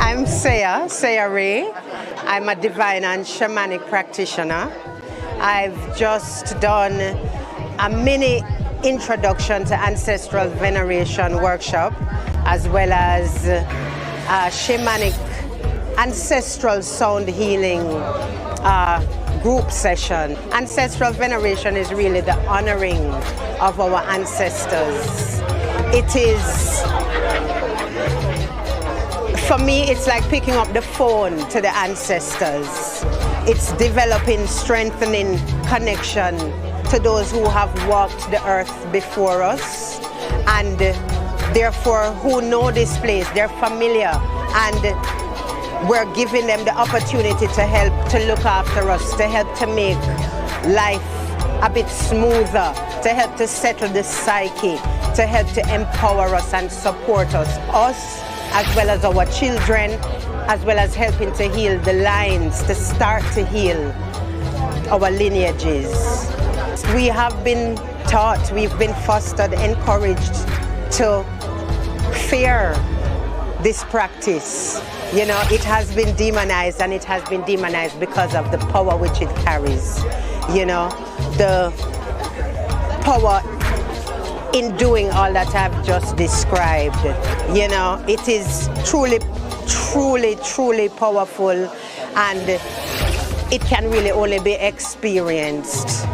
I'm Seah Wraye. I'm a divine and shamanic practitioner. I've just done a mini introduction to ancestral veneration workshop, as well as a shamanic ancestral sound healing group session. Ancestral veneration is really the honoring of our ancestors. It is, for me, it's like picking up the phone to the ancestors. It's developing, strengthening connection to those who have walked the earth before us, and therefore who know this place, they're familiar, and we're giving them the opportunity to help to look after us, to help to make life a bit smoother, to help to settle the psyche, to help to empower us and support us as well as our children, as well as helping to heal the lines, to start to heal our lineages. We have been taught, we've been fostered, encouraged to fear this practice. You know, it has been demonized, and it has been demonized because of the power which it carries. You know, the power in doing all that I've just described. You know, it is truly, truly, truly powerful, and it can really only be experienced